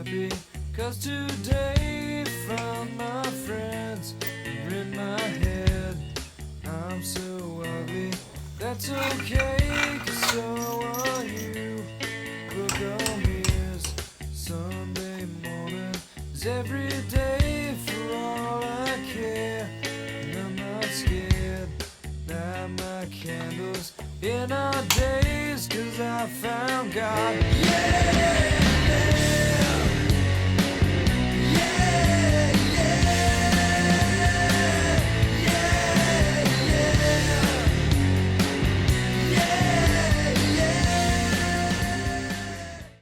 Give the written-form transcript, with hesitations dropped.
happy, 'cause today found my friends are in my head. I'm so ugly, that's okay, 'cause so are you. Book on mirrors, Sunday morning is every day for all I care. And I'm not scared, light my candles in our days, 'cause I found God. Yeah!